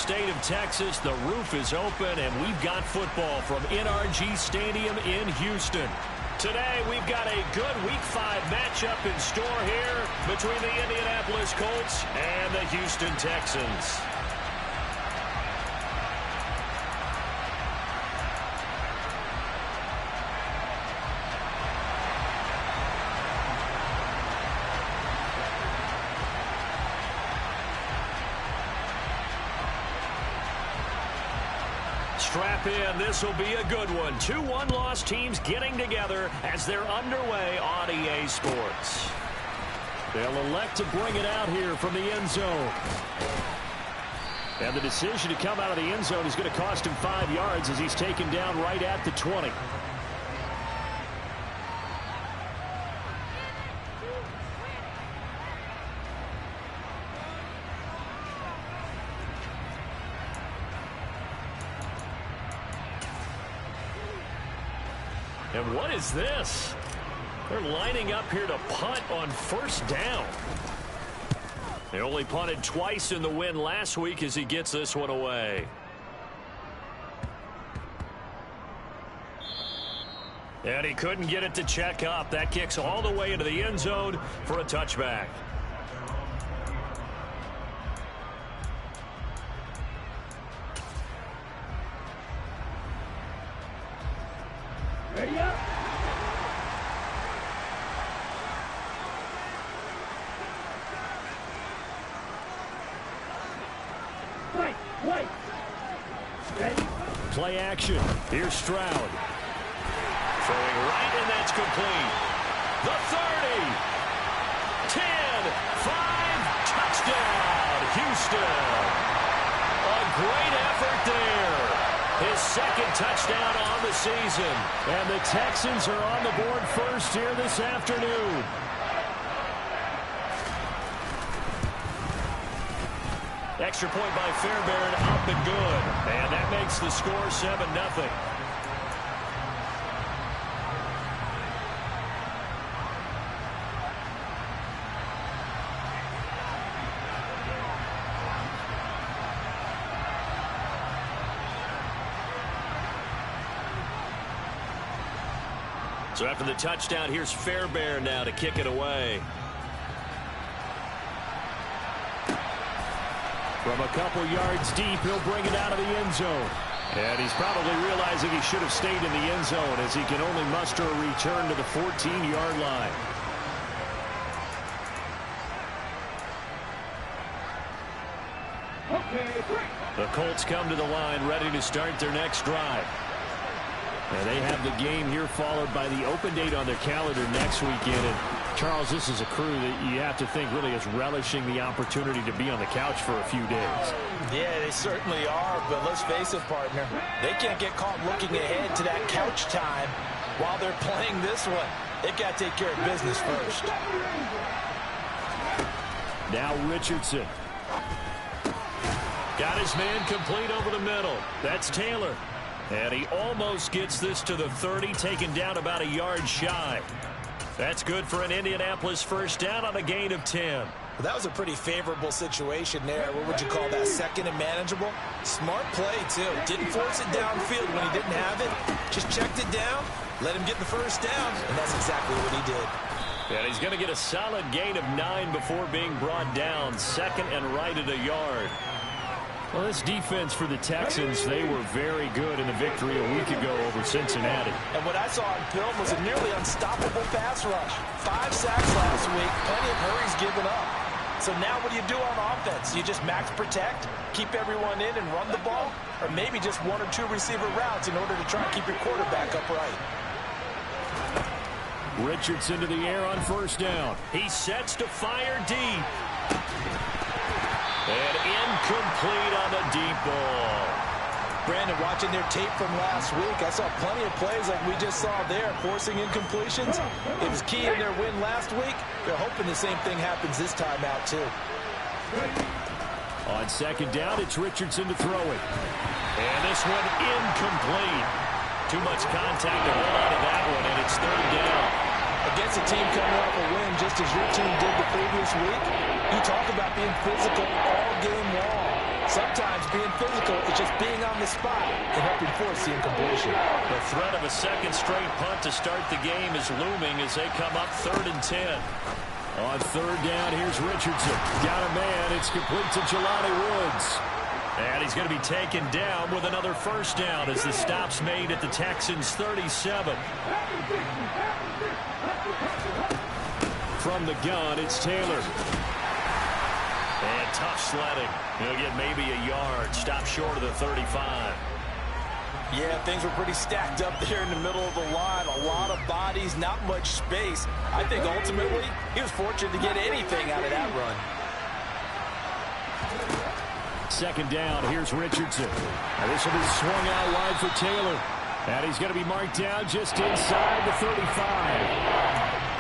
state of Texas. The roof is open, and we've got football from NRG Stadium in Houston. Today, we've got a good Week 5 matchup in store here between the Indianapolis Colts and the Houston Texans. Strap in. This will be a good one. Two one-loss teams getting together as they're underway on EA Sports. They'll elect to bring it out here from the end zone. And the decision to come out of the end zone is going to cost him 5 yards as he's taken down right at the 20. And what is this? They're lining up here to punt on first down. They only punted twice in the win last week as he gets this one away. And he couldn't get it to check up. That kicks all the way into the end zone for a touchback. Ready up. Wait. Ready. Play action. Here's Stroud. Throwing right, and that's complete. The 30. 10. 5. Touchdown, Houston. A great effort there. His second touchdown on the season. And the Texans are on the board first here this afternoon. Extra point by Fairbairn, up and good. And that makes the score 7-0. So after the touchdown, here's Fairbairn now to kick it away. From a couple yards deep, he'll bring it out of the end zone. And he's probably realizing he should have stayed in the end zone as he can only muster a return to the 14-yard line. The Colts come to the line ready to start their next drive. And they have the game here followed by the open date on their calendar next weekend. And Charles, this is a crew that you have to think really is relishing the opportunity to be on the couch for a few days. Yeah, they certainly are, but let's face it, partner. They can't get caught looking ahead to that couch time while they're playing this one. They've got to take care of business first. Now Richardson. Got his man complete over the middle. That's Taylor. And he almost gets this to the 30, taken down about a yard shy. That's good for an Indianapolis first down on a gain of 10. Well, that was a pretty favorable situation there. What would you call that? Second and manageable? Smart play, too. Didn't force it downfield when he didn't have it. Just checked it down, let him get the first down, and that's exactly what he did. And he's going to get a solid gain of 9 before being brought down. Second and right at a yard. Well, this defense for the Texans, they were very good in the victory a week ago over Cincinnati. And what I saw on film was a nearly unstoppable pass rush. 5 sacks last week, plenty of hurries given up. So now what do you do on offense? You just max protect, keep everyone in and run the ball? Or maybe just 1 or 2 receiver routes in order to try and keep your quarterback upright? Richardson to the air on first down. He sets to fire deep. And incomplete on the deep ball. Brandon, watching their tape from last week, I saw plenty of plays like we just saw there, forcing incompletions. It was key in their win last week. They're hoping the same thing happens this time out, too. On second down, it's Richardson to throw it. And this one incomplete. Too much contact to hold on to that one, and it's third down. Against a team coming off a win just as your team did the previous week, you talk about being physical all game long. Sometimes being physical is just being on the spot and helping force the incompletion. The threat of a second straight punt to start the game is looming as they come up 3rd and 10. On 3rd down, here's Richardson. Got a man. It's complete to Jelani Woods. And he's going to be taken down with another first down as the stop's made at the Texans' 37. From the gun, it's Taylor. And tough sledding. He'll get maybe a yard. Stop short of the 35. Yeah, things were pretty stacked up there in the middle of the line. A lot of bodies, not much space. I think ultimately he was fortunate to get anything out of that run. 2nd down, here's Richardson. Now this will be swung out wide for Taylor. And he's going to be marked down just inside the 35.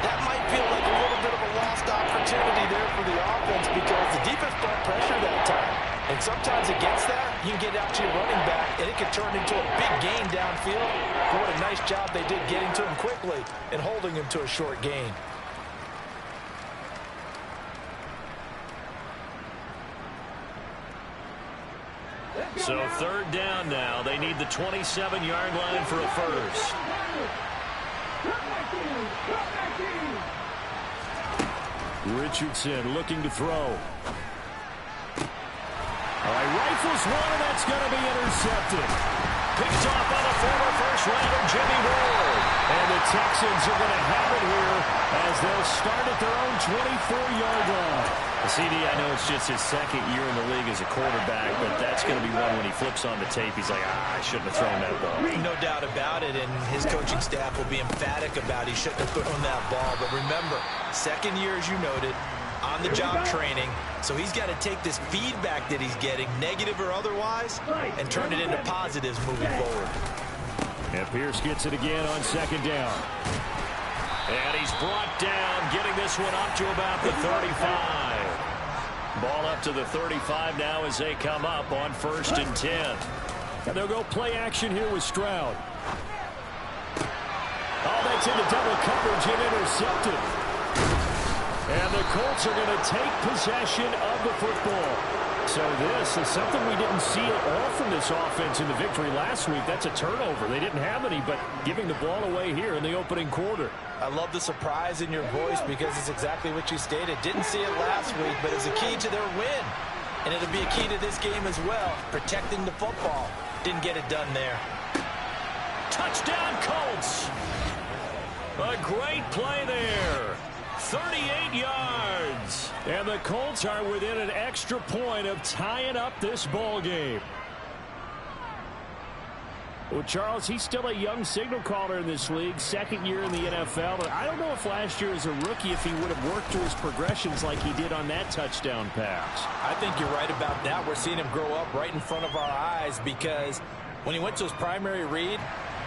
That might feel like a little bit of a lost opportunity there for the offense because the defense brought pressure that time. And sometimes against that, you can get out to your running back, and it can turn into a big gain downfield. But what a nice job they did getting to him quickly and holding him to a short gain. So 3rd down now. They need the 27-yard line for a first. Richardson looking to throw. All right, rifles one, and that's going to be intercepted. Picked off by the former first-rounder Jimmy Ward. And the Texans are going to have it here as they'll start at their own 24-yard line. CD, I know it's just his 2nd year in the league as a quarterback, but that's going to be one when he flips on the tape, he's like, I shouldn't have thrown that ball. No doubt about it, and his coaching staff will be emphatic about he shouldn't have thrown that ball. But remember, 2nd year, as you noted, on-the-job training, so he's got to take this feedback that he's getting, negative or otherwise, and turn it into positives moving forward. And Pierce gets it again on 2nd down. And he's brought down, getting this one up to about the 35. Ball up to the 35 now as they come up on 1st and 10. And they'll go play action here with Stroud. Oh, that's into double coverage and intercepted. And the Colts are going to take possession of the football. So this is something we didn't see at all from this offense in the victory last week. That's a turnover. They didn't have any, but giving the ball away here in the opening quarter. I love the surprise in your voice because it's exactly what you stated. Didn't see it last week, but it's a key to their win. And it'll be a key to this game as well, protecting the football. Didn't get it done there. Touchdown, Colts! A great play there. 38 yards. And the Colts are within an extra point of tying up this ball game. Well, Charles, he's still a young signal caller in this league, 2nd year in the NFL. But I don't know if last year as a rookie if he would have worked through his progressions like he did on that touchdown pass. I think you're right about that. We're seeing him grow up right in front of our eyes because when he went to his primary read,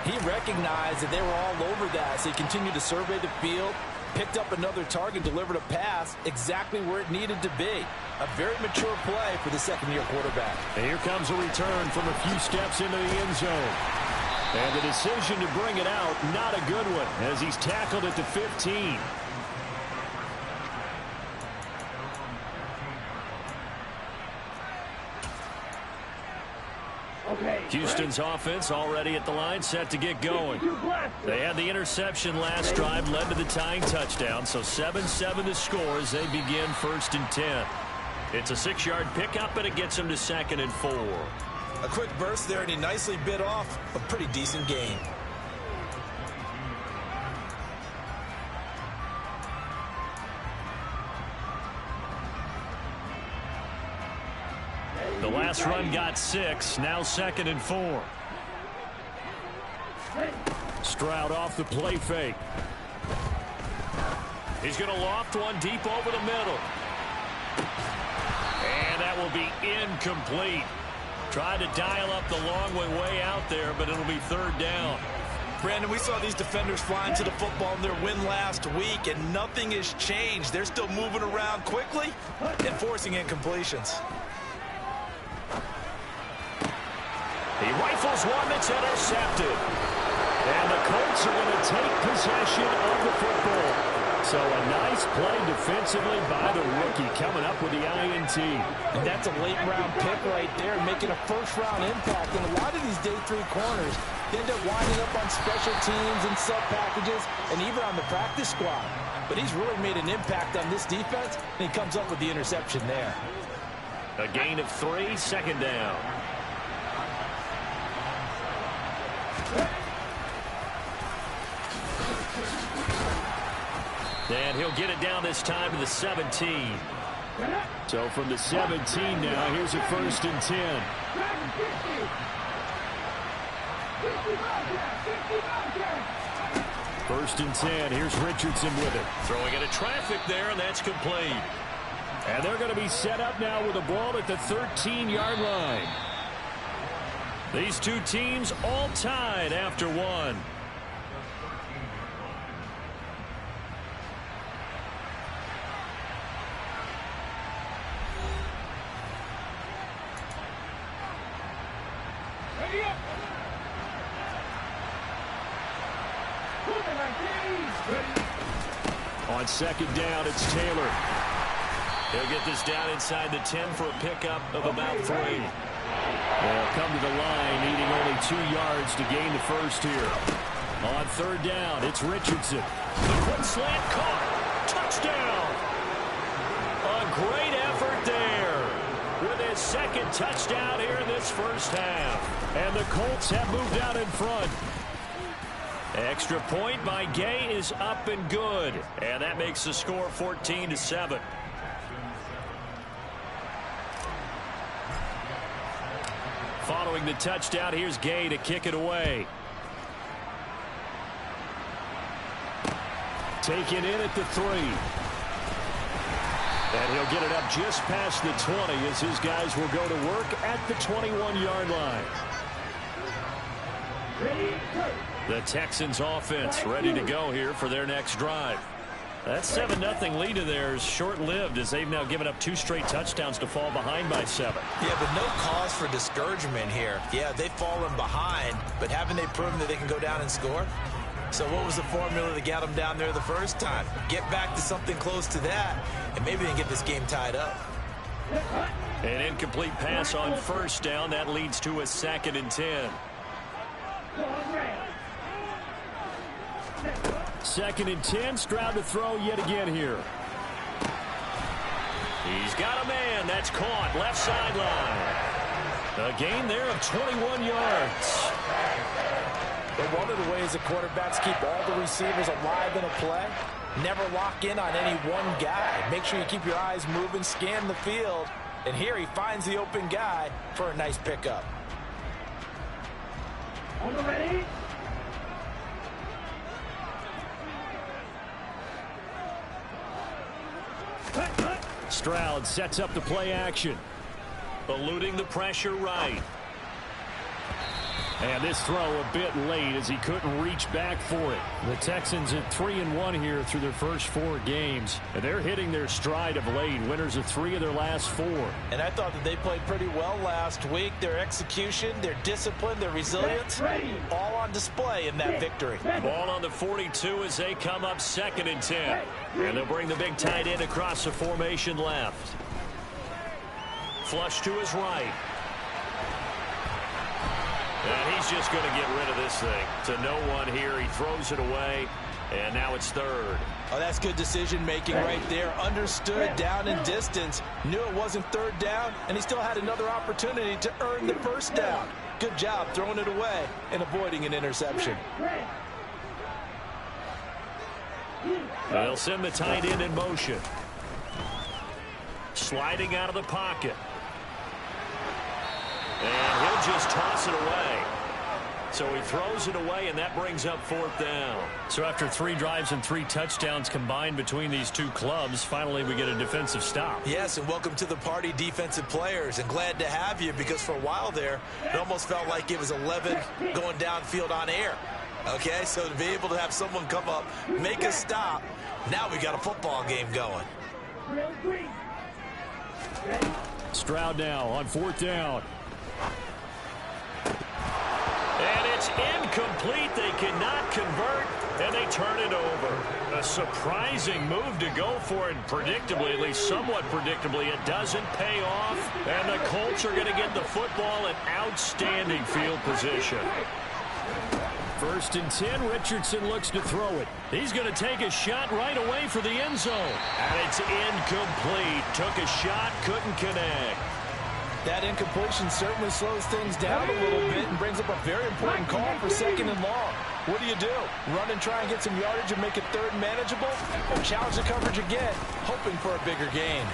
he recognized that they were all over that. So he continued to survey the field, picked up another target, delivered a pass exactly where it needed to be. A very mature play for the 2nd-year quarterback. And here comes a return from a few steps into the end zone. And the decision to bring it out, not a good one, as he's tackled at the 15. Houston's offense already at the line, set to get going. They had the interception last drive, led to the tying touchdown, so 7-7 to score as they begin 1st and 10. It's a 6-yard pickup, and it gets them to 2nd and 4. A quick burst there, and he nicely bit off a pretty decent gain. The last run got 6, now 2nd and 4. Stroud off the play fake. He's going to loft one deep over the middle. And that will be incomplete. Tried to dial up the long way out there, but it'll be 3rd down. Brandon, we saw these defenders flying to the football in their win last week, and nothing has changed. They're still moving around quickly and forcing incompletions. He rifles one that's intercepted. And the Colts are going to take possession of the football. So a nice play defensively by the rookie coming up with the INT. And that's a late-round pick right there, making a first-round impact. And a lot of these day 3 corners, they end up winding up on special teams and sub-packages and even on the practice squad. But he's really made an impact on this defense, and he comes up with the interception there. A gain of 3, second down. And he'll get it down this time to the 17. So from the 17 now, here's a 1st and 10. First and 10. Here's Richardson with it. Throwing into traffic there, and that's complete. And they're going to be set up now with a ball at the 13-yard line. These two teams all tied after one. On second down, it's Taylor. He'll get this down inside the 10 for a pickup of about 3. They'll come to the line, needing only 2 yards to gain the first here. On third down, it's Richardson. The quick slant caught. Touchdown. A great effort there with his second touchdown here in this first half. And the Colts have moved out in front. Extra point by Gay is up and good. And that makes the score 14-7. Following the touchdown, here's Gay to kick it away. Taken in at the 3. And he'll get it up just past the 20 as his guys will go to work at the 21-yard line. The Texans offense ready to go here for their next drive. That 7-0 lead of theirs short-lived as they've now given up 2 straight touchdowns to fall behind by 7. Yeah, but no cause for discouragement here. Yeah, they've fallen behind, but haven't they proven that they can go down and score? So what was the formula that got them down there the first time? Get back to something close to that, and maybe they can get this game tied up. An incomplete pass on first down. That leads to a 2nd and 10. 2nd and 10. Stroud to throw yet again here. He's got a man. That's caught. Left sideline. A gain there of 21 yards. But one of the ways the quarterbacks keep all the receivers alive in a play, never lock in on any one guy. Make sure you keep your eyes moving, scan the field. And here he finds the open guy for a nice pickup. On the ready. Stroud sets up the play action. Eluding the pressure right. And this throw a bit late as he couldn't reach back for it. The Texans at 3-1 here through their first 4 games. And they're hitting their stride of late. Winners of 3 of their last 4. And I thought that they played pretty well last week. Their execution, their discipline, their resilience, all on display in that victory. Ball on the 42 as they come up 2nd and 10. And they'll bring the big tight end across the formation left. Flush to his right. And he's just going to get rid of this thing to no one here. He throws it away, and now it's 3rd. Oh, that's good decision-making right there. Understood down and distance. Knew it wasn't 3rd down, and he still had another opportunity to earn the 1st down. Good job throwing it away and avoiding an interception. They'll send the tight end in motion. Sliding out of the pocket. And he'll just toss it away. So he throws it away, and that brings up 4th down. So after 3 drives and 3 touchdowns combined between these two clubs, finally we get a defensive stop. Yes, and welcome to the party, defensive players. And glad to have you, because for a while there, it almost felt like it was 11 going downfield on air. Okay, so to be able to have someone come up, make a stop, now we got a football game going. Stroud now on 4th down. And it's incomplete. They cannot convert, and they turn it over. A surprising move to go for it. Predictably, at least somewhat predictably, it doesn't pay off. And the Colts are going to get the football in outstanding field position. 1st and 10, Richardson looks to throw it. He's going to take a shot right away for the end zone. And it's incomplete. Took a shot, couldn't connect. That incompletion certainly slows things down a little bit and brings up a very important call for 2nd and long. What do? Run and try and get some yardage and make it 3rd and manageable? Or challenge the coverage again, hoping for a bigger gain?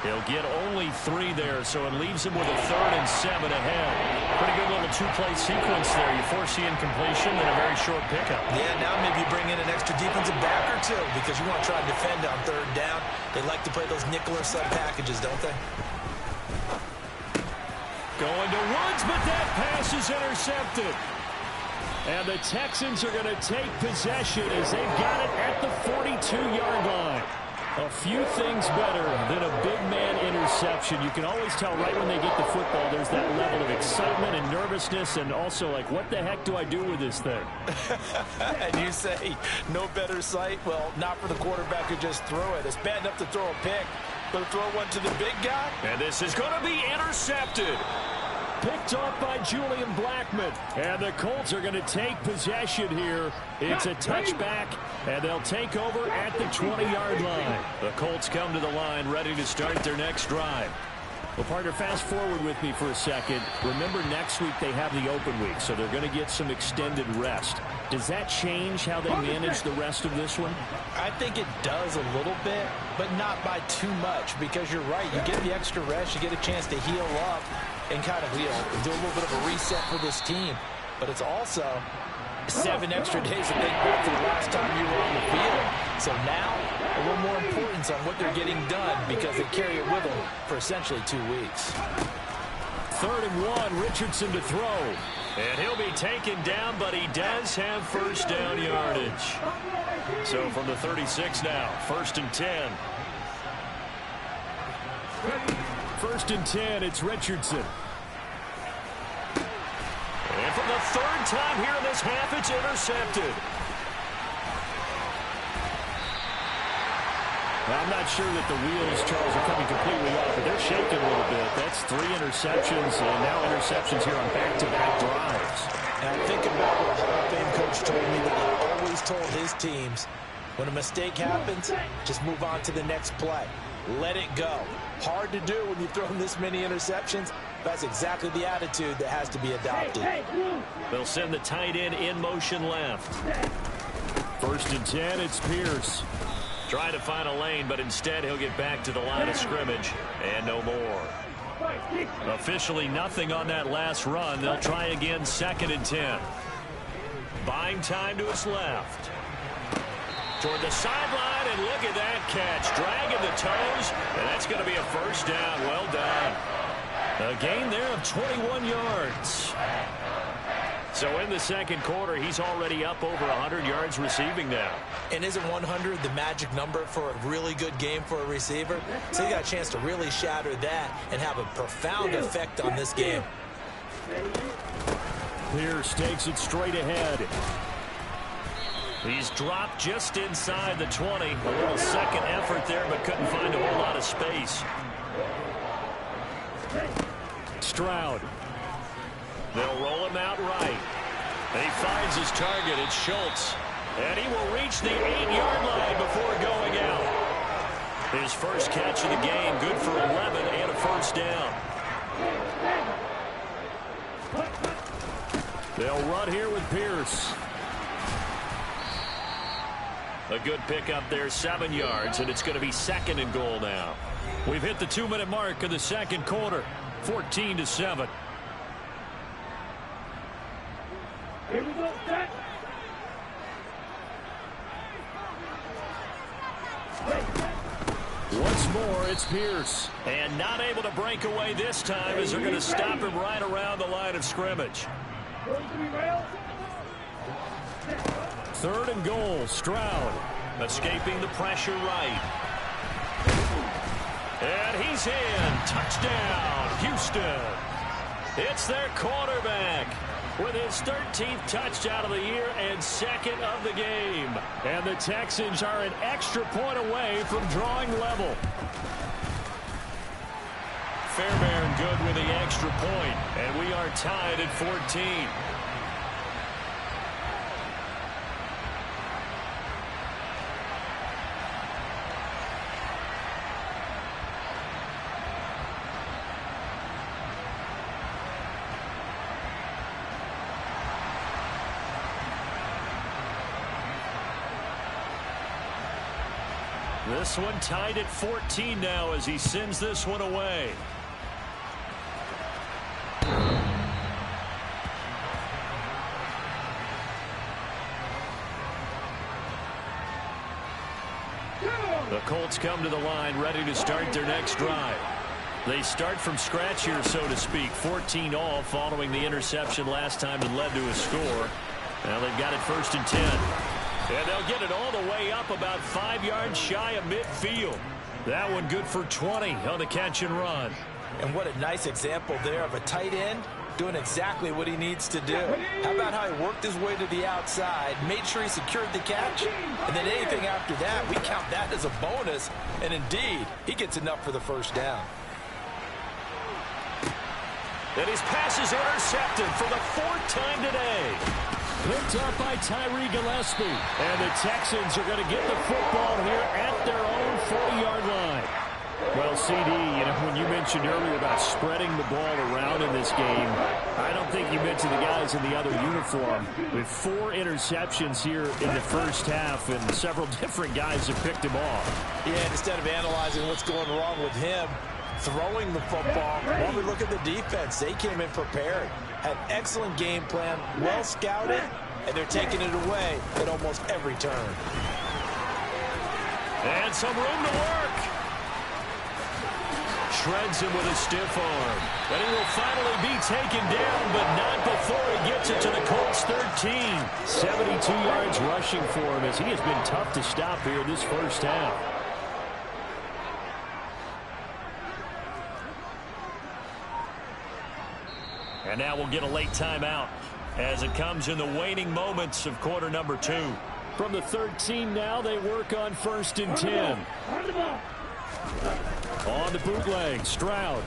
He'll get only 3 there, so it leaves him with a 3rd and 7 ahead. Pretty good little 2-play sequence there. You force the incompletion, then a very short pickup. Yeah, now maybe you bring in an extra defensive back or two because you want to try to defend on 3rd down. They like to play those nickel or sub packages, don't they? Going to Woods, but that pass is intercepted. And the Texans are going to take possession as they've got it at the 42-yard line. A few things better than a big man interception. You can always tell right when they get the football, there's that level of excitement and nervousness and also like, what the heck do I do with this thing? And you say, no better sight? Well, not for the quarterback who just threw it. It's bad enough to throw a pick, but to throw one to the big guy? And this is going to be intercepted. Picked off by Julian Blackmon. And the Colts are going to take possession here. It's a touchback, and they'll take over at the 20-yard line. The Colts come to the line, ready to start their next drive. Well, partner, fast forward with me for a second. Remember, next week they have the open week, so they're going to get some extended rest. Does that change how they manage the rest of this one? I think it does a little bit, but not by too much, because you're right. You get the extra rest. You get a chance to heal up and kind of, do a little bit of a reset for this team. But it's also 7 extra days to think back to the last time you were on the field. So now, a little more importance on what they're getting done because they carry it with them for essentially 2 weeks. 3rd and 1, Richardson to throw. And he'll be taken down, but he does have 1st down yardage. So from the 36 now, 1st and 10. 1st and 10, it's Richardson. And for the 3rd time here in this half, it's intercepted. Well, I'm not sure that the wheels, Charles, are coming completely off, but they're shaking a little bit. That's 3 interceptions, and now interceptions here on back-to-back drives. And I'm thinking about what a Hall of Fame coach told me that he always told his teams, when a mistake happens, just move on to the next play. Let it go. Hard to do when you've thrown this many interceptions. That's exactly the attitude that has to be adopted. They'll send the tight end in motion left. 1st and 10, it's Pierce. Trying to find a lane, but instead he'll get back to the line of scrimmage. And no more. Officially nothing on that last run. They'll try again, 2nd and 10. Buying time to his left. Toward the sideline, and look at that catch. Dragging the toes, and that's going to be a 1st down. Well done. A gain there of 21 yards. So in the 2nd quarter, he's already up over 100 yards receiving now. And isn't 100 the magic number for a really good game for a receiver? So he got a chance to really shatter that and have a profound effect on this game. Pierce takes it straight ahead. He's dropped just inside the 20. A little second effort there, but couldn't find a whole lot of space. Stroud. They'll roll him out right. He finds his target. It's Schultz. And he will reach the 8-yard line before going out. His first catch of the game, good for 11 and a 1st down. They'll run here with Pierce. A good pickup there, 7 yards, and it's going to be 2nd and goal now. We've hit the 2-minute mark of the 2nd quarter, 14-7. Here we go, set. Once more, it's Pierce. And not able to break away this time as they're going to stop him right around the line of scrimmage. 3rd and goal, Stroud. Escaping the pressure right. And he's in. Touchdown, Houston. It's their quarterback with his 13th touchdown of the year and second of the game. And the Texans are an extra point away from drawing level. Fairbairn good with the extra point, and we are tied at 14. This one tied at 14 now as he sends this one away. The Colts come to the line ready to start their next drive. They start from scratch here, so to speak. 14 all following the interception last time that led to a score. Now they've got it 1st and 10. And they'll get it all the way up about 5 yards shy of midfield. That one good for 20 on the catch and run. And what a nice example there of a tight end doing exactly what he needs to do. How about how he worked his way to the outside, made sure he secured the catch, and then anything after that, we count that as a bonus. And indeed, he gets enough for the first down. And his pass is intercepted for the 4th time today. Picked up by Tyree Gillespie. And the Texans are going to get the football here at their own 40-yard line. Well, CD, you know, when you mentioned earlier about spreading the ball around in this game, I don't think you mentioned the guys in the other uniform. With 4 interceptions here in the first half, and several different guys have picked him off. Yeah, instead of analyzing what's going wrong with him, throwing the football, while we look at the defense, they came in prepared. Had excellent game plan, well scouted, and they're taking it away at almost every turn. And some room to work. Shreds him with a stiff arm. And he will finally be taken down, but not before he gets it to the Colts 13. 72 yards rushing for him as he has been tough to stop here this first half. And now we'll get a late timeout as it comes in the waning moments of quarter number 2. From the 13 now, they work on 1st and 10. On the bootleg, Stroud.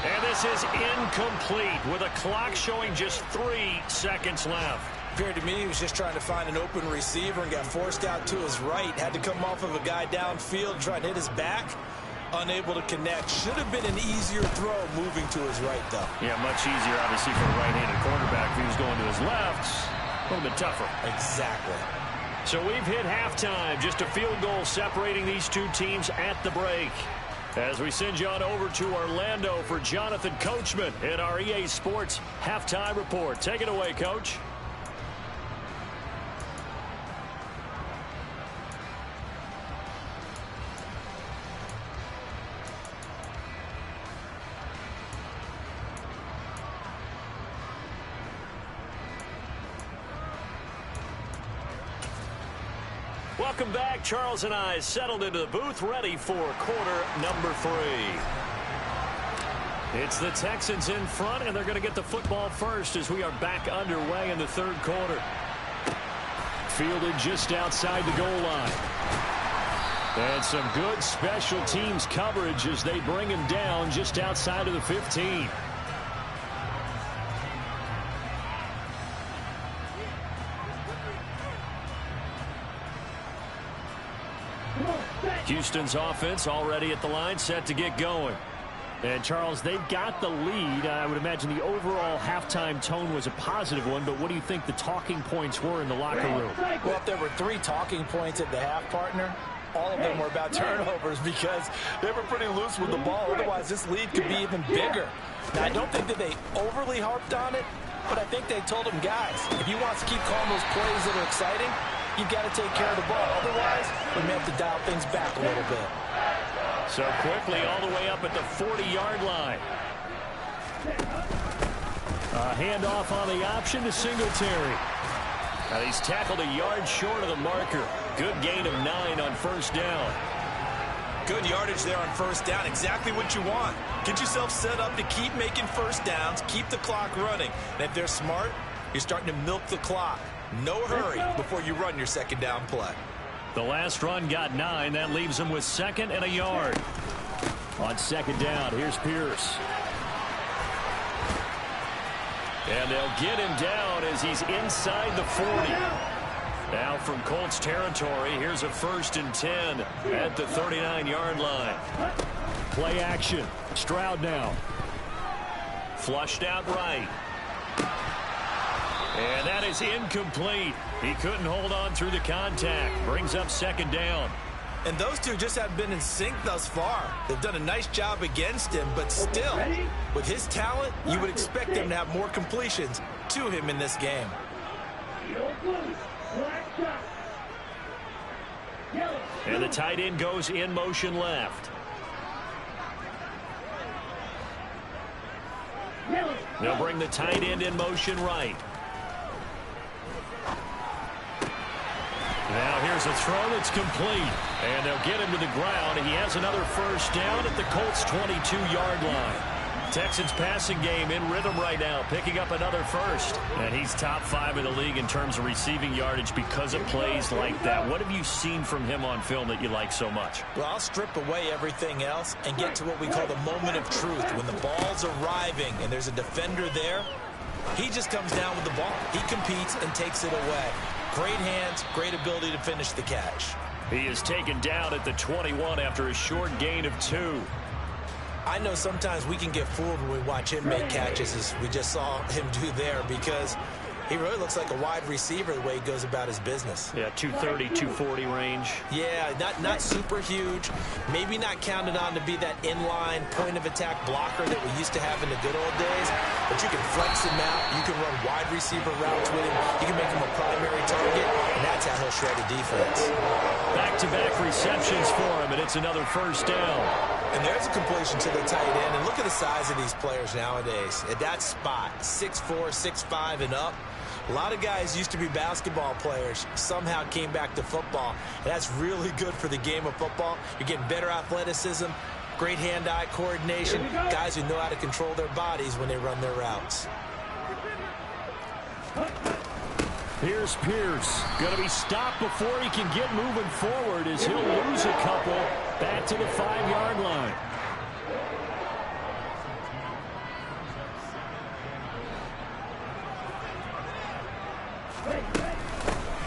And this is incomplete with a clock showing just 3 seconds left. Appeared to me he was just trying to find an open receiver and got forced out to his right. Had to come off of a guy downfield, try to hit his back. Unable to connect. Should have been an easier throw moving to his right, though. Yeah, much easier, obviously, for a right-handed quarterback. If he was going to his left, a little bit tougher. Exactly. So we've hit halftime. Just a field goal separating these two teams at the break. As we send you on over to Orlando for Jonathan Coachman in our EA Sports Halftime Report. Take it away, Coach. Welcome back. Charles and I settled into the booth, ready for quarter number 3. It's the Texans in front, and they're going to get the football first as we are back underway in the 3rd quarter. Fielded just outside the goal line. And some good special teams coverage as they bring him down just outside of the 15. Houston's offense already at the line, set to get going. And, Charles, they've got the lead. I would imagine the overall halftime tone was a positive one, but what do you think the talking points were in the locker room? Well, if there were 3 talking points at the half, partner, all of them were about turnovers because they were pretty loose with the ball. Otherwise, this lead could be even bigger. Now, I don't think that they overly harped on it, but I think they told them, guys, if you want to keep calling those plays that are exciting, you've got to take care of the ball. Otherwise, we may have to dial things back a little bit. So quickly all the way up at the 40-yard line. A handoff on the option to Singletary. And he's tackled a yard short of the marker. Good gain of 9 on 1st down. Good yardage there on first down. Exactly what you want. Get yourself set up to keep making first downs, keep the clock running. And if they're smart, you're starting to milk the clock. No hurry before you run your second down play. The last run got 9. That leaves him with 2nd and a yard. On 2nd down, here's Pierce. And they'll get him down as he's inside the 40. Now from Colts territory, here's a 1st and 10 at the 39-yard line. Play action. Stroud now. Flushed out right. And that is incomplete. He couldn't hold on through the contact. Brings up 2nd down. And those two just haven't been in sync thus far. They've done a nice job against him, but still, with his talent, you would expect them to have more completions to him in this game. And the tight end goes in motion left. They'll bring the tight end in motion right. Now here's a throw that's complete. And they'll get him to the ground. He has another 1st down at the Colts' 22-yard line. Texans passing game in rhythm right now, picking up another 1st. And he's top 5 in the league in terms of receiving yardage because of plays like that. What have you seen from him on film that you like so much? Well, I'll strip away everything else and get to what we call the moment of truth. When the ball's arriving and there's a defender there, he just comes down with the ball. He competes and takes it away. Great hands, great ability to finish the catch. He is taken down at the 21 after a short gain of 2. I know sometimes we can get fooled when we watch him make catches, as we just saw him do there, because he really looks like a wide receiver the way he goes about his business. Yeah, 230, 240 range. Yeah, not super huge. Maybe not counted on to be that inline point-of-attack blocker that we used to have in the good old days. But you can flex him out. You can run wide receiver routes with him. You can make him a primary target, and that's how he'll shred a defense. Back-to-back receptions for him, and it's another 1st down. And there's a completion to the tight end. And look at the size of these players nowadays. At that spot, 6'4", 6'5", and up. A lot of guys used to be basketball players, somehow came back to football. And that's really good for the game of football. You're getting better athleticism, great hand-eye coordination, guys who know how to control their bodies when they run their routes. Here's Pierce. Going to be stopped before he can get moving forward as he'll lose a couple back to the 5-yard line.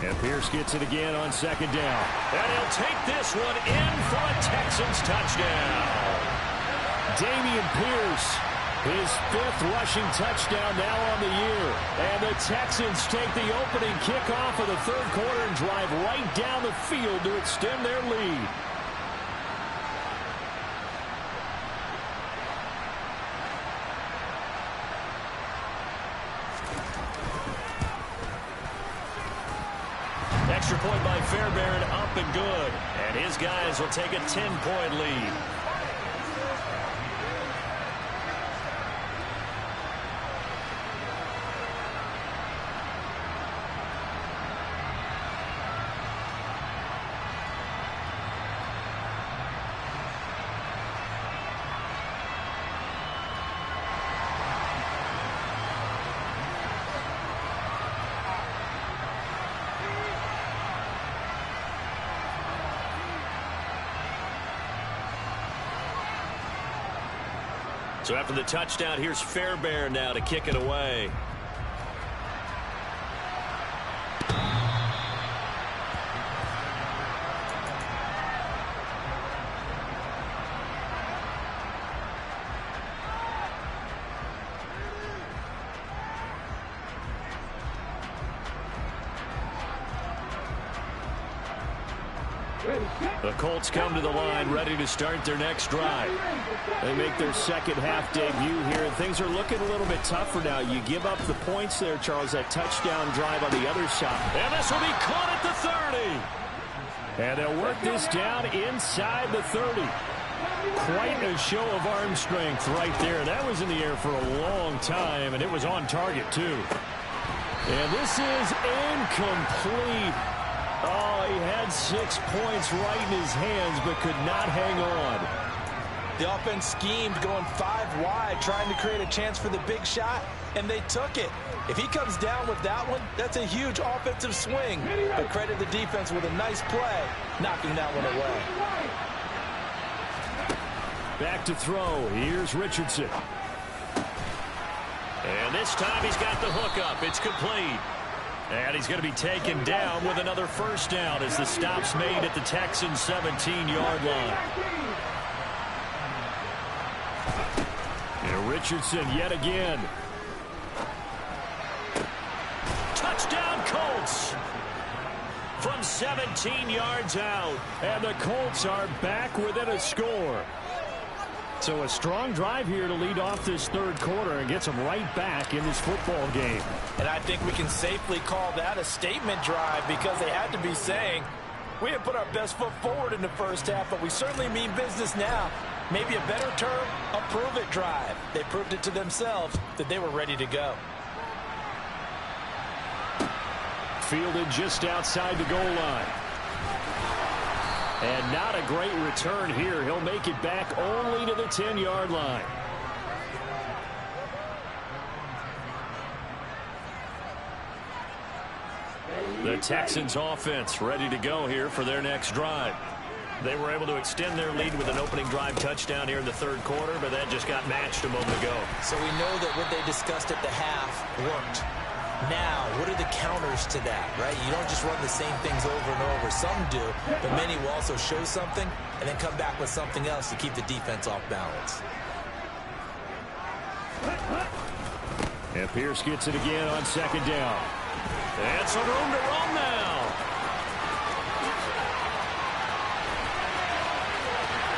And Pierce gets it again on 2nd down. And he'll take this one in for a Texans touchdown. Damian Pierce, his 5th rushing touchdown now on the year. And the Texans take the opening kickoff of the 3rd quarter and drive right down the field to extend their lead. Extra point by Fairbairn, up and good. And his guys will take a 10-point lead. So after the touchdown, here's Fairbairn now to kick it away. The Colts come to the line ready to start their next drive. They make their second half debut here, and things are looking a little bit tougher now. You give up the points there, Charles, that touchdown drive on the other side. And this will be caught at the 30. And they'll work this down inside the 30. Quite a show of arm strength right there. That was in the air for a long time, and it was on target, too. And this is incomplete. Oh, he had 6 points right in his hands, but could not hang on. The offense schemed going 5 wide, trying to create a chance for the big shot, and they took it. If he comes down with that one, that's a huge offensive swing. But credit the defense with a nice play, knocking that one away. Back to throw. Here's Richardson. And this time he's got the hook up. It's complete. And he's going to be taken down with another first down as the stop's made at the Texans' 17-yard line. And Richardson yet again. Touchdown Colts from 17 yards out. And the Colts are back within a score. So a strong drive here to lead off this third quarter and gets them right back in this football game. And I think we can safely call that a statement drive because they had to be saying, we didn't put our best foot forward in the first half, but we certainly mean business now. Maybe a better term, a prove-it drive. They proved it to themselves that they were ready to go. Fielded just outside the goal line. And not a great return here. He'll make it back only to the 10-yard line. The Texans offense ready to go here for their next drive. They were able to extend their lead with an opening drive touchdown here in the third quarter, but that just got matched a moment ago. So we know that what they discussed at the half worked. Now, what are the counters to that, right? You don't just run the same things over and over. Some do, but many will also show something and then come back with something else to keep the defense off balance. And Pierce gets it again on second down. And some room to run now.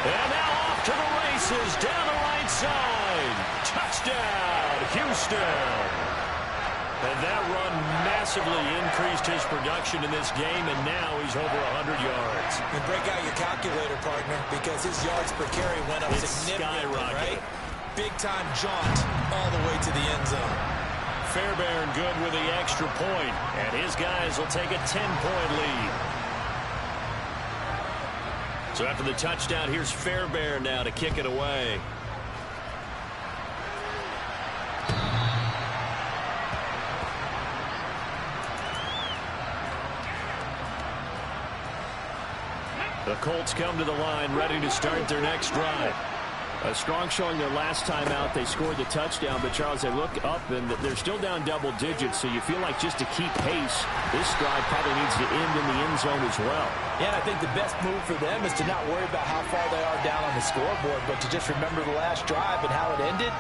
And now off to the races down the right side. Touchdown, Houston. And that run massively increased his production in this game, and now he's over 100 yards. And break out your calculator, partner, because his yards per carry went up significantly, right? Big-time jaunt all the way to the end zone. Fairbairn good with the extra point, and his guys will take a 10-point lead. So after the touchdown, here's Fairbairn now to kick it away. The Colts come to the line ready to start their next drive. A strong showing their last time out. They scored the touchdown, but Charles, they look up and they're still down double digits, so you feel like just to keep pace, this drive probably needs to end in the end zone as well. Yeah, and I think the best move for them is to not worry about how far they are down on the scoreboard, but to just remember the last drive and how it ended.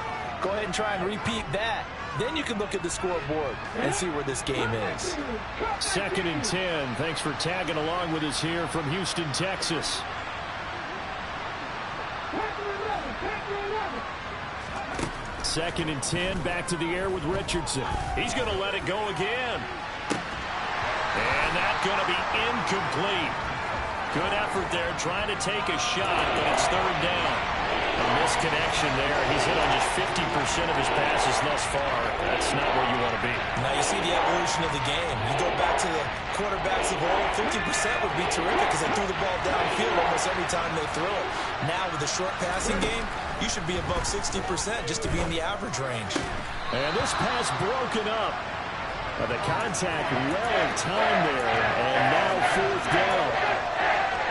Go ahead and try and repeat that. Then you can look at the scoreboard and see where this game is. 2nd and 10. Thanks for tagging along with us here from Houston, Texas. Second and 10, back to the air with Richardson. He's going to let it go again. And that's going to be incomplete. Good effort there trying to take a shot, but it's third down. A misconnection there. He's hit on just 50% of his passes thus far. That's not where you want to be. Now you see the evolution of the game. You go back to the quarterbacks of old, 50% would be terrific because they threw the ball downfield almost every time they throw it. Now with the short passing game, you should be above 60% just to be in the average range. And this pass broken up. The contact well timed there, and now fourth down.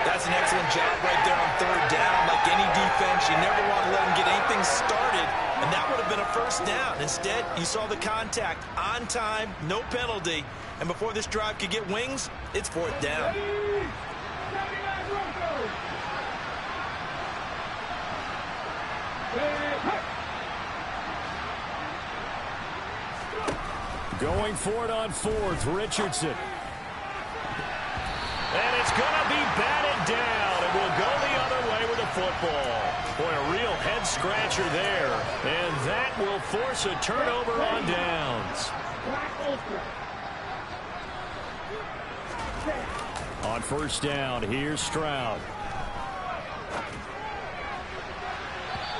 That's an excellent job right there on third down. Like any defense, you never want to let them get anything started, and that would have been a first down. Instead, you saw the contact on time, no penalty, and before this drive could get wings, it's fourth down. Going for it on fourth, Richardson. And it's going to be batted down, and we'll go the other way with the football. Boy, a real head-scratcher there, and that will force a turnover on downs. On first down, here's Stroud.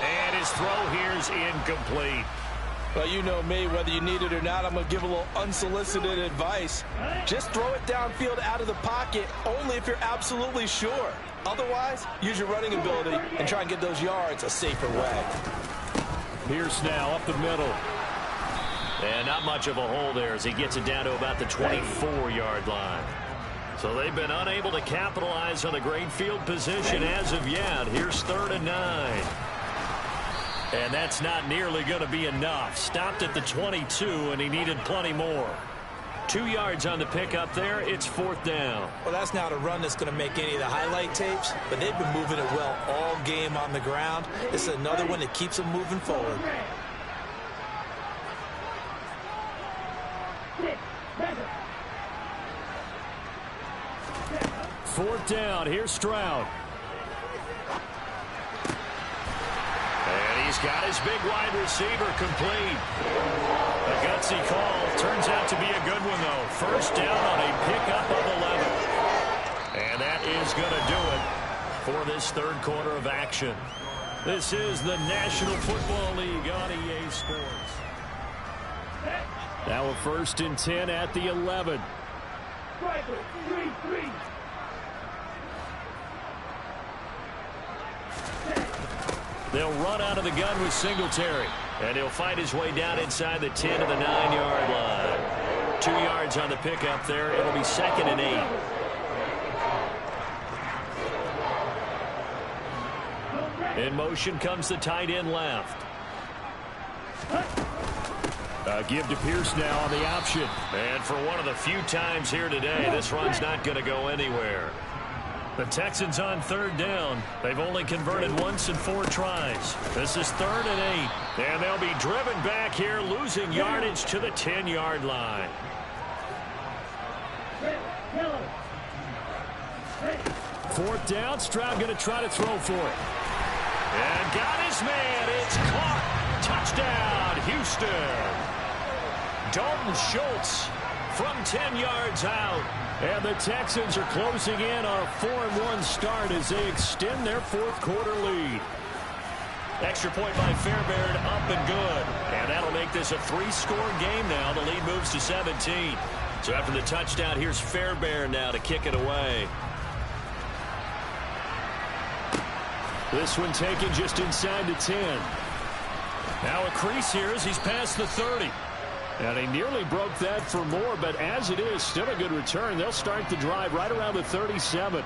And his throw here's incomplete. Well, you know me, whether you need it or not, I'm going to give a little unsolicited advice. Just throw it downfield out of the pocket, only if you're absolutely sure. Otherwise, use your running ability and try and get those yards a safer way. Pierce now up the middle. And not much of a hole there as he gets it down to about the 24-yard line. So they've been unable to capitalize on the great field position as of yet. Here's 3rd and 9. And that's not nearly going to be enough. Stopped at the 22, and he needed plenty more. 2 yards on the pickup there. It's 4th down. Well, that's not a run that's going to make any of the highlight tapes, but they've been moving it well all game on the ground. This is another one that keeps them moving forward. Fourth down. Here's Stroud. And he's got his big wide receiver complete. A gutsy call. Turns out to be a good one, though. First down on a pickup of 11. And that is going to do it for this third quarter of action. This is the National Football League on EA Sports. Now a 1st and 10 at the 11. They'll run out of the gun with Singletary. And he'll fight his way down inside the 10 to the 9-yard line. 2 yards on the pickup there. It'll be 2nd and 8. In motion comes the tight end left. Give to Pierce now on the option. And for one of the few times here today, this run's not going to go anywhere. The Texans on 3rd down. They've only converted once in 4 tries. This is 3rd and 8. And they'll be driven back here, losing yardage to the 10-yard line. 4th down. Stroud going to try to throw for it. And got his man. It's caught. Touchdown, Houston. Dalton Schultz from 10 yards out. And the Texans are closing in on a 4-1 start as they extend their 4th quarter lead. Extra point by Fairbairn, up and good. And that'll make this a 3-score game now. The lead moves to 17. So after the touchdown, here's Fairbairn now to kick it away. This one taken just inside the 10. Now a crease here as he's past the 30. And he nearly broke that for more, but as it is, still a good return. They'll start the drive right around the 37.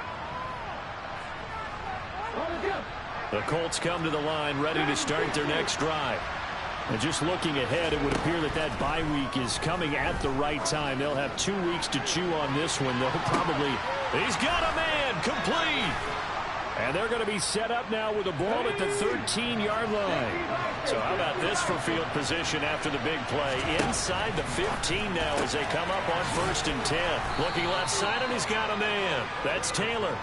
The Colts come to the line, ready to start their next drive. And just looking ahead, it would appear that that bye week is coming at the right time. They'll have 2 weeks to chew on this one. They'll probably... He's got a man, complete! And they're going to be set up now with the ball at the 13-yard line. So how about this for field position after the big play? Inside the 15 now as they come up on 1st and 10. Looking left side, and he's got a man. That's Taylor.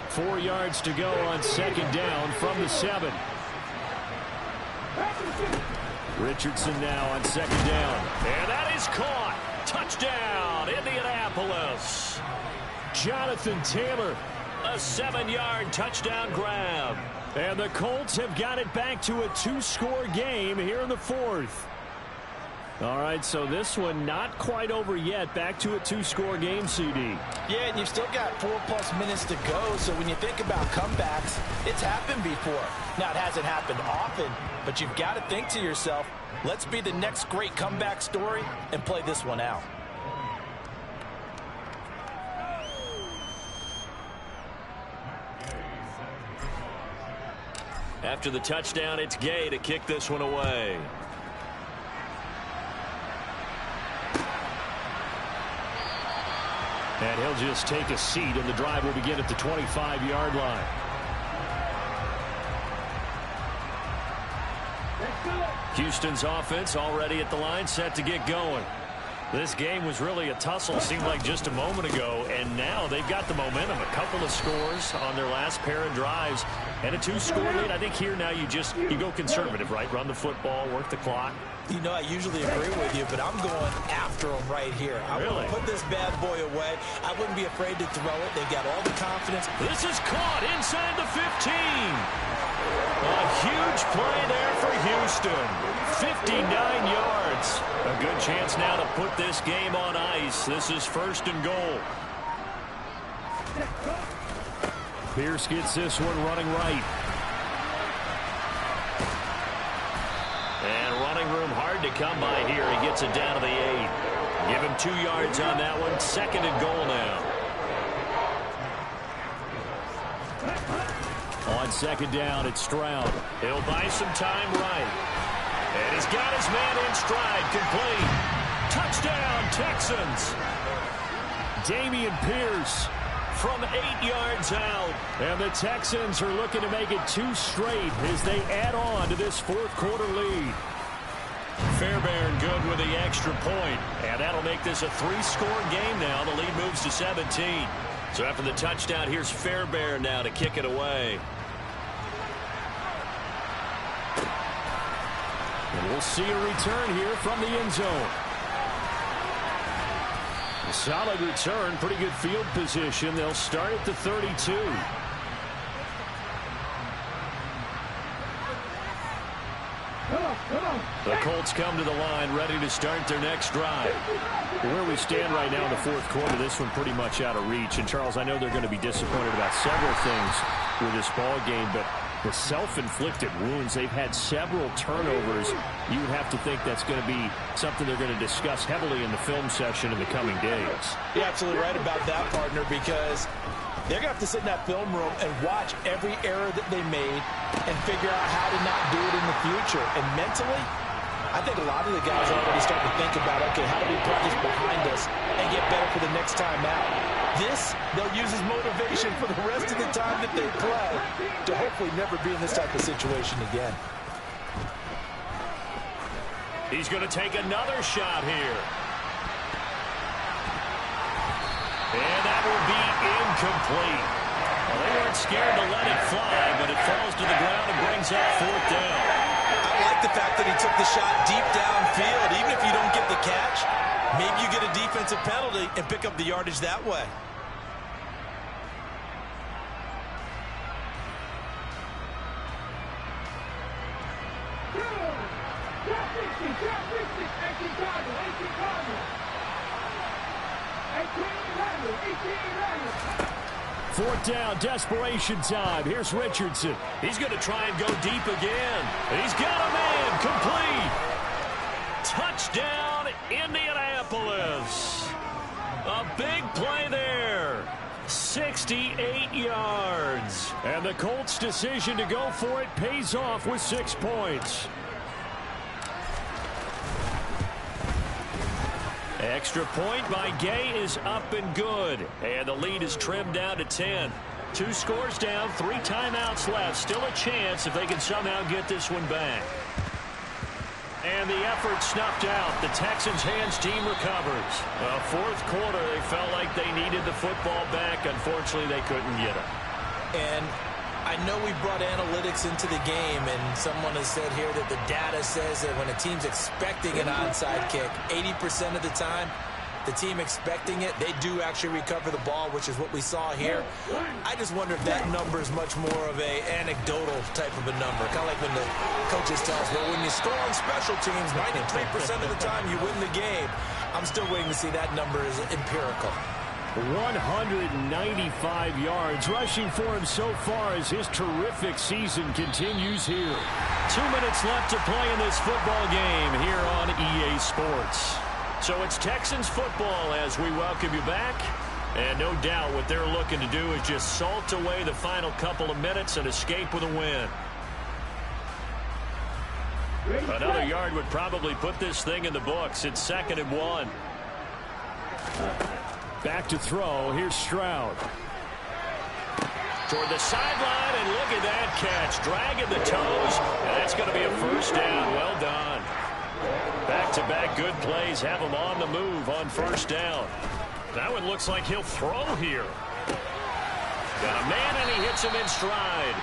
4 yards to go on 2nd down from the 7. Richardson now on 2nd down. And that is caught. Touchdown, Indianapolis. Jonathan Taylor. A 7-yard touchdown grab. And the Colts have got it back to a 2-score game here in the 4th. All right, so this one not quite over yet. Back to a 2-score game, CD. Yeah, and you've still got 4+ minutes to go. So when you think about comebacks, it's happened before. Now, it hasn't happened often, but you've got to think to yourself, let's be the next great comeback story and play this one out. After the touchdown, it's Gay to kick this one away. And he'll just take a seat, and the drive will begin at the 25-yard line. Houston's offense already at the line, set to get going. This game was really a tussle, seemed like just a moment ago, and now they've got the momentum. A couple of scores on their last pair of drives, and a 2-score lead. I think here now you go conservative, right? Run the football, work the clock. You know, I usually agree with you, but I'm going after them right here. I'm going to put this bad boy away. I wouldn't be afraid to throw it. They've got all the confidence. This is caught inside the 15. A huge play there for Houston. 59 yards. A good chance now to put this game on ice. This is 1st and goal. Pierce gets this one running right. And running room hard to come by here. He gets it down to the 8. Give him 2 yards on that one. 2nd and goal now. On 2nd down, it's Stroud. He'll buy some time right. And he's got his man in stride. Complete. Touchdown, Texans. Dameon Pierce from 8 yards out. And the Texans are looking to make it 2 straight as they add on to this 4th quarter lead. Fairbairn good with the extra point. And that'll make this a 3-score game now. The lead moves to 17. So after the touchdown, here's Fairbairn now to kick it away. And we'll see a return here from the end zone. A solid return, pretty good field position. They'll start at the 32. The Colts come to the line, ready to start their next drive. Where we stand right now in the 4th quarter, this one pretty much out of reach. And, Charles, I know they're going to be disappointed about several things with this ball game, but the self-inflicted wounds, they've had several turnovers. You would have to think that's going to be something they're going to discuss heavily in the film session in the coming days. You're absolutely right about that, partner, because they're going to have to sit in that film room and watch every error that they made and figure out how to not do it in the future. And mentally, I think a lot of the guys are already starting to think about, okay, how do we put this behind us and get better for the next time out? This, they'll use as motivation for the rest of the time that they play to hopefully never be in this type of situation again. He's going to take another shot here. And that will be incomplete. Well, they weren't scared to let it fly, but it falls to the ground and brings up 4th down. I like the fact that he took the shot deep downfield. Even if you don't get the catch, maybe you get a defensive penalty and pick up the yardage that way. Fourth down, desperation time. Here's Richardson. He's going to try and go deep again. And he's got a man complete. Touchdown, Indianapolis. A big play there. 68 yards. And the Colts' decision to go for it pays off with 6 points. Extra point by Gay is up and good. And the lead is trimmed down to 10. 2 scores down, 3 timeouts left. Still a chance if they can somehow get this one back. And the effort snuffed out. The Texans' hands team recovers. Well, 4th quarter, they felt like they needed the football back. Unfortunately, they couldn't get it. And I know we brought analytics into the game, and someone has said here that the data says that when a team's expecting an onside kick, 80% of the time, the team expecting it, they do actually recover the ball, which is what we saw here. I just wonder if that number is much more of a anecdotal type of a number. Kind of like when the coaches tell us, well, when you score on special teams, 93% of the time you win the game. I'm still waiting to see that number is empirical. 195 yards rushing for him so far as his terrific season continues here. 2 minutes left to play in this football game here on EA Sports. So it's Texans football as we welcome you back. And no doubt what they're looking to do is just salt away the final couple of minutes and escape with a win. Another yard would probably put this thing in the books. It's 2nd and 1. Back to throw. Here's Stroud. Toward the sideline, and look at that catch. Dragging the toes, and that's going to be a 1st down. Well done. Back-to-back good plays have him on the move on 1st down. That one looks like he'll throw here. Got a man, and he hits him in stride.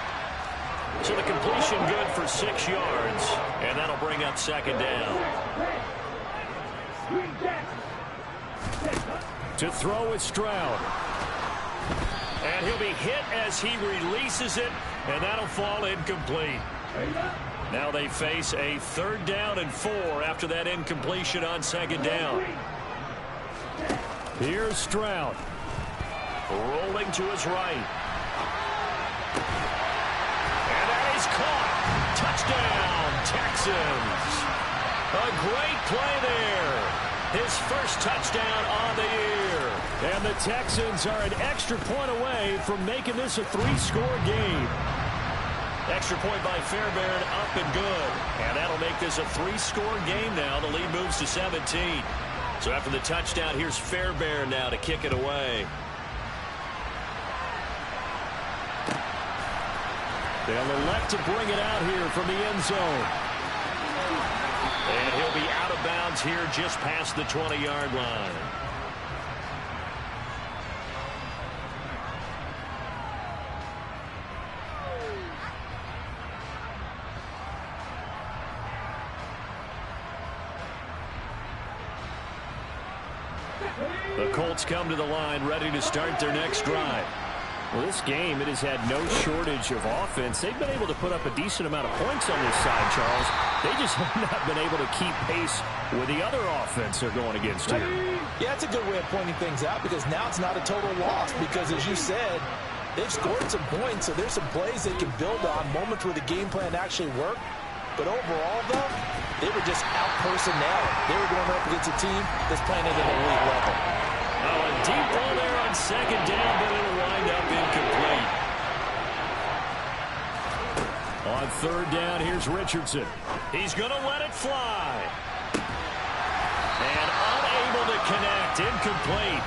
So the completion good for 6 yards, and that'll bring up 2nd down. To throw with Stroud. And he'll be hit as he releases it And that'll fall incomplete. Now they face a 3rd down and 4 after that incompletion on 2nd down. Here's Stroud. Rolling to his right. And that is caught. Touchdown, Texans. A great play there. His first touchdown on the year. And the Texans are an extra point away from making this a 3-score game. Extra point by Fairbairn, up and good. And that'll make this a 3-score game now. The lead moves to 17. So after the touchdown, here's Fairbairn now to kick it away. They'll elect to bring it out here from the end zone. And he'll be out of bounds here just past the 20-yard line. The Colts come to the line ready to start their next drive. Well, this game, it has had no shortage of offense. They've been able to put up a decent amount of points on this side, Charles. They just have not been able to keep pace with the other offense they're going against here. Yeah, it's a good way of pointing things out because now it's not a total loss because, as you said, they've scored some points, so there's some plays they can build on, moments where the game plan actually worked. But overall, though, they were just out-personnel. They were going up against a team that's playing at an elite level. Oh, a deep ball there on 2nd down, but it'll wind up incomplete. On 3rd down, here's Richardson. He's going to let it fly. And unable to connect, incomplete.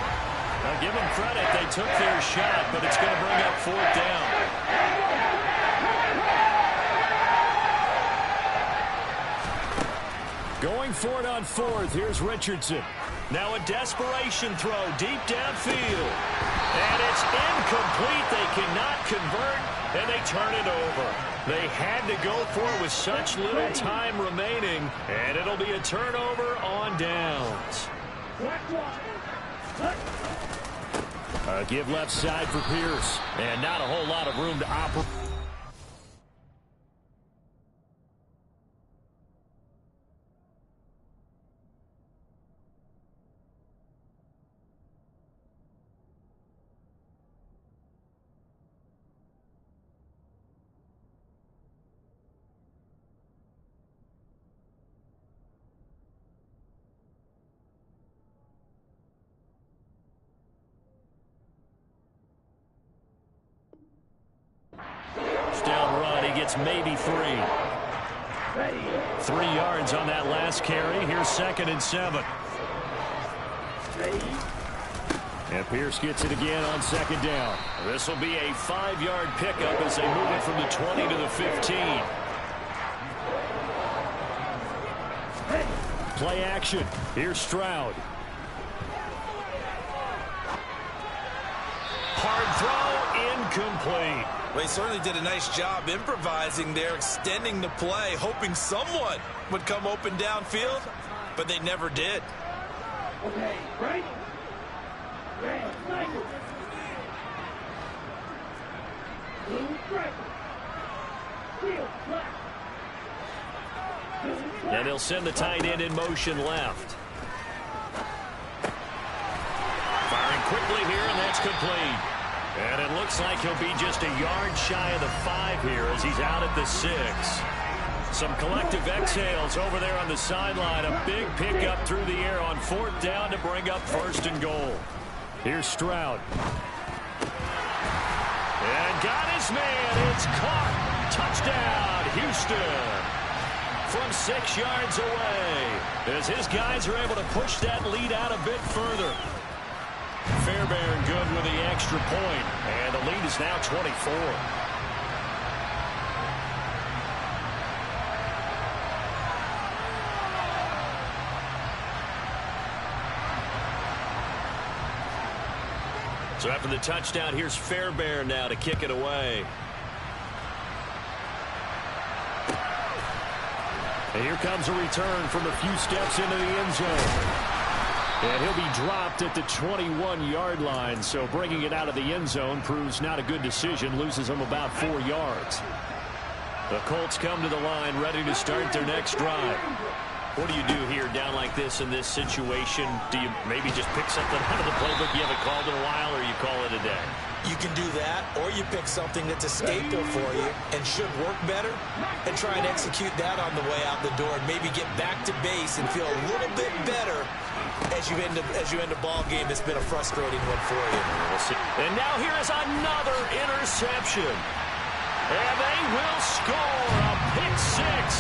Now give them credit, they took their shot, but it's going to bring up 4th down. Going for it on 4th, here's Richardson. Now a desperation throw deep downfield. And it's incomplete. They cannot convert, and they turn it over. They had to go for it with such little time remaining, and it'll be a turnover on downs. Give left side for Pierce, and not a whole lot of room to operate. Down run, he gets maybe 3. 3 yards on that last carry. Here's 2nd and 7. And Pierce gets it again on 2nd down. This will be a 5-yard pickup as they move it from the 20 to the 15. Play action. Here's Stroud. Hard throw, incomplete. Well, he certainly did a nice job improvising there, extending the play, hoping someone would come open downfield, but they never did. Okay, right? And they'll send the tight end in motion left. Firing quickly here, and that's complete. And it looks like he'll be just a yard shy of the 5 here as he's out at the 6. Some collective exhales over there on the sideline. A big pickup through the air on 4th down to bring up 1st and goal. Here's Stroud. And got his man. It's caught. Touchdown, Houston. From 6 yards away as his guys are able to push that lead out a bit further. Fairbairn good with the extra point, and the lead is now 24. So after the touchdown, here's Fairbairn now to kick it away. And here comes a return from a few steps into the end zone. And he'll be dropped at the 21-yard line. So bringing it out of the end zone proves not a good decision. Loses him about 4 yards. The Colts come to the line ready to start their next drive. What do you do here down like this in this situation? Do you maybe just pick something out of the playbook you haven't called in a while, or you call it a day? You can do that, or you pick something that's a staple for you and should work better and try and execute that on the way out the door and maybe get back to base and feel a little bit better as you end a ball game that's been a frustrating one for you. We'll see. And now here is another interception. And they will score a pick six.